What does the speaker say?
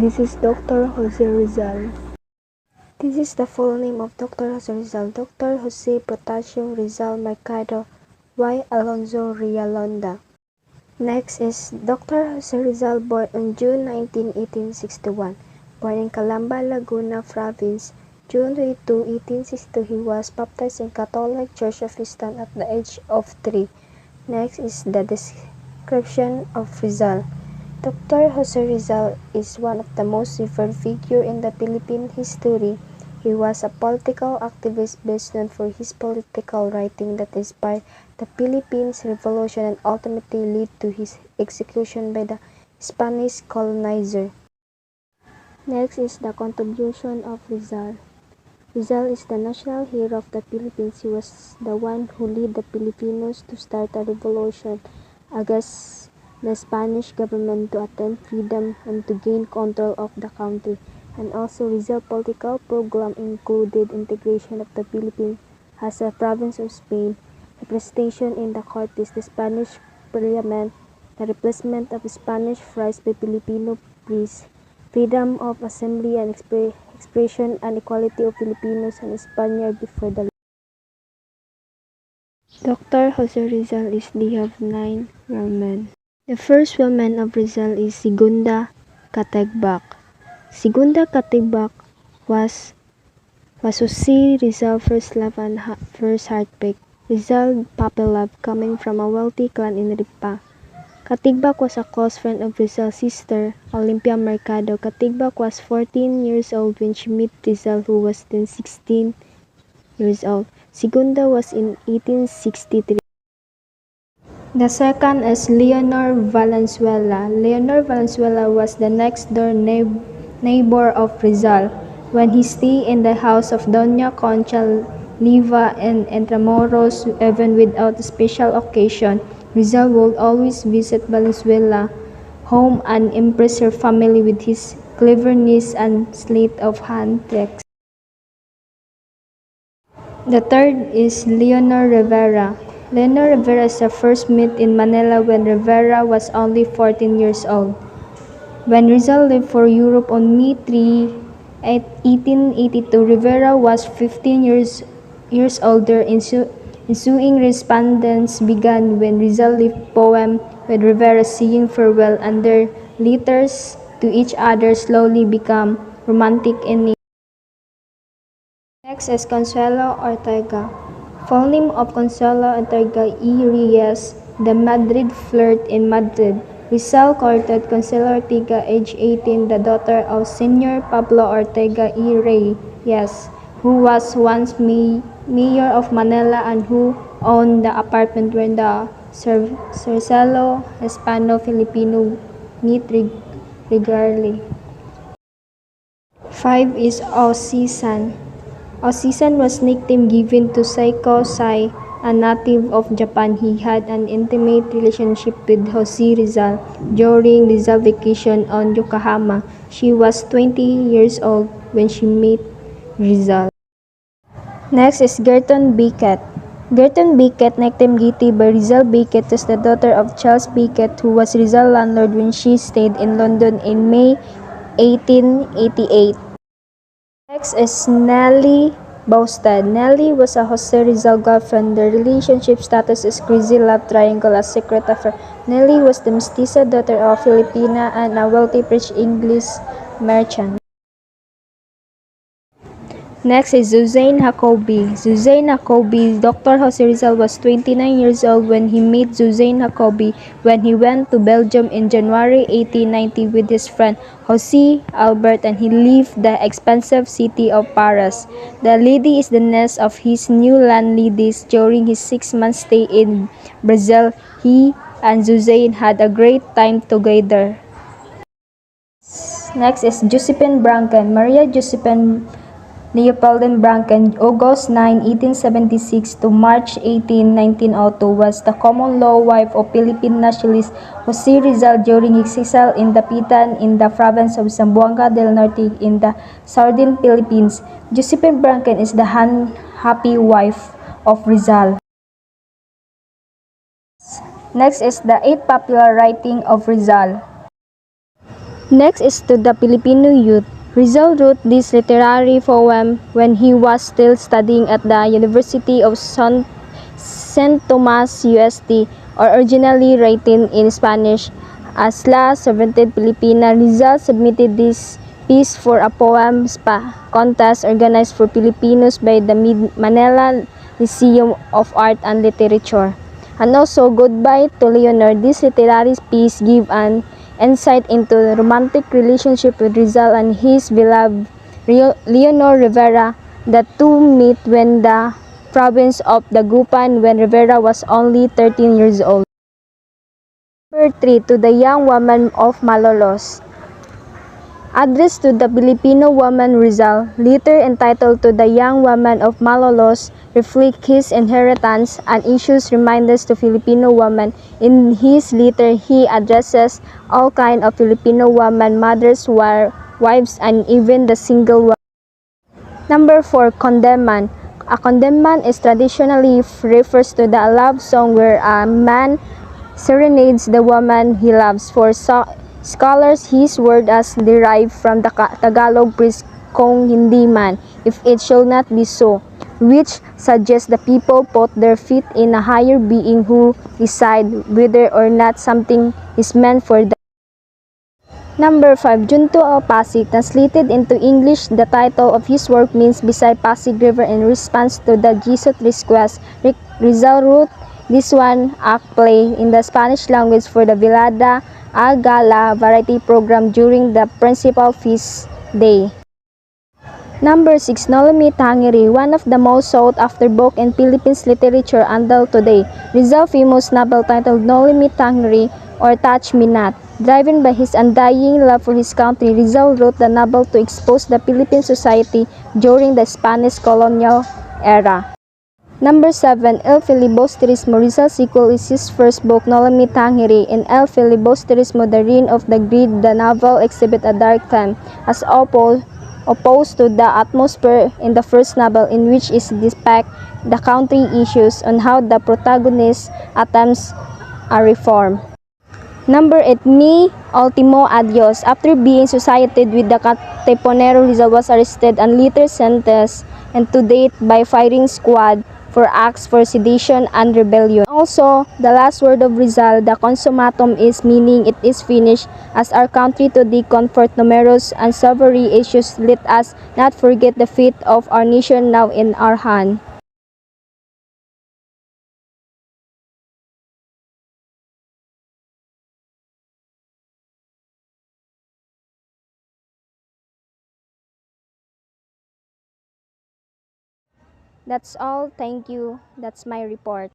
This is Dr. Jose Rizal. This is the full name of Dr. Jose Rizal. Dr. Jose Protasio Rizal Mercado y Alonso Rialonda. Next is Dr. Jose Rizal, born on June 19, 1861. Born in Calamba, Laguna Province, June 22, 1862. He was baptized in Catholic Church of Houston at the age of 3. Next is the description of Rizal. Dr. Jose Rizal is one of the most revered figures in the Philippine history. He was a political activist best known for his political writing that inspired the Philippines Revolution and ultimately led to his execution by the Spanish colonizer. Next is the contribution of Rizal. Rizal is the national hero of the Philippines. He was the one who led the Filipinos to start a revolution against the Spanish government to attain freedom and to gain control of the country. And also Rizal's political program included integration of the Philippines as a province of Spain, representation in the Cortes, the Spanish Parliament, the replacement of Spanish friars by Filipino priests, freedom of assembly and expression and equality of Filipinos and Spaniards before the law. Dr. Jose Rizal is the of 9 women. The first woman of Rizal is Segunda Cataybac. Segunda Cataybac was Jose Rizal's first love and first heartbreak. Rizal puppy love coming from a wealthy clan in Ripa. Cataybac was a close friend of Rizal's sister, Olympia Mercado. Cataybac was 14 years old when she met Rizal, who was then 16 years old. Segunda was in 1863. The second is Leonor Valenzuela. Leonor Valenzuela was the next-door neighbor of Rizal. When he stayed in the house of Doña Concha Liva in Intramuros, even without a special occasion, Rizal would always visit Valenzuela home and impress her family with his cleverness and sleight of hand tricks. The third is Leonor Rivera. Leonor Rivera is first met in Manila when Rivera was only 14 years old. When Rizal left for Europe on May 3, 1882, Rivera was 15 years older. Ensuing correspondence began when Rizal left poem with Rivera saying farewell, and their letters to each other slowly become romantic in nature. Next is Consuelo Ortega. Full name of Consuelo Ortega y Reyes, the Madrid flirt in Madrid. Rizal courted Consuelo Ortega, age 18, the daughter of Senor Pablo Ortega y Reyes, who was once mayor of Manila and who owned the apartment where the Cercelo Hispano-Filipino meet regularly. 5 is Ocisan. Ocisan was nickname given to Seiko Sai, a native of Japan. He had an intimate relationship with Jose Rizal during Rizal vacation on Yokohama. She was 20 years old when she met Rizal. Next is Gerton Beckett. Gerton Beckett, nicknamed Gitty by Rizal Beckett, was the daughter of Charles Beckett, who was Rizal's landlord when she stayed in London in May 1888. Next is Nellie Baustad. Nellie was a Jose Rizal girlfriend. Their relationship status is crazy love triangle, a secret affair. Nellie was the mestiza daughter of a Filipina and a wealthy French English merchant. Next is Suzanne Jacobi. Suzanne Jacobi. Dr. Jose Rizal was 29 years old when he met Suzanne Jacobi when he went to Belgium in January 1890 with his friend Jose Albert, and he left the expensive city of Paris. The lady is the niece of his new landladies. During his 6-month stay in Brazil, he and Suzanne had a great time together. Next is Josephine Branken. Maria Josephine Leopoldine-Brancken, August 9, 1876 to March 18, 1902, was the common-law wife of Philippine nationalist Jose Rizal during his exile in Dapitan in the province of Zamboanga del Norte in the southern Philippines. Josephine Brancken is the unhappy wife of Rizal. Next is the 8 popular writing of Rizal. Next is to the Filipino youth. Rizal wrote this literary poem when he was still studying at the University of St. Thomas, UST, or originally written in Spanish as La Sovereignty Filipina. Rizal submitted this piece for a poem contest organized for Filipinos by the Manila Lyceum of Art and Literature. And also, Goodbye to Leonor. This literary piece gives an insight into the romantic relationship with Rizal and his beloved Leonor Rivera. The two meet when the province of Dagupan when Rivera was only 13 years old. Number 3, to the young woman of Malolos. Address to the Filipino woman Rizal, letter entitled To the Young Woman of Malolos, reflect his inheritance and issues reminders to Filipino women. In his letter, he addresses all kind of Filipino women, mothers, wives, and even the single woman. Number 4, Condemnment. A condemnment is traditionally refers to the love song where a man serenades the woman he loves. For scholars, his word is derived from the Tagalog phrase kung hindi man, if it shall not be so, which suggests the people put their faith in a higher being who decide whether or not something is meant for them. Number 5, Junto o Pasig. Translated into English, the title of his work means Beside Pasig River in response to the Jesuit request. Rizal wrote this one-act play in the Spanish language for the Velada a Gala variety program during the principal feast day. Number 6, Noli Me Tangere, one of the most sought-after book in Philippine literature until today. Rizal's famous novel titled Noli Me Tangere or Touch Me Not. Driven by his undying love for his country, Rizal wrote the novel to expose the Philippine society during the Spanish colonial era. Number 7, El Filibusterismo. Rizal's sequel is his first book, Noli Me Tangere. In El Filibusterismo, the reign of the greed, the novel exhibits a dark time, as opposed to the atmosphere in the first novel, in which is depict the country issues on how the protagonist attempts a reform. Number 8, Mi Ultimo Adios. After being associated with the Katipunero, Rizal was arrested and later sentenced and to date by firing squad for acts for sedition and rebellion. Also, the last word of Rizal, the consummatum, is meaning it is finished. As our country today confront numerous and severe issues, let us not forget the fate of our nation now in our hand. That's all. Thank you. That's my report.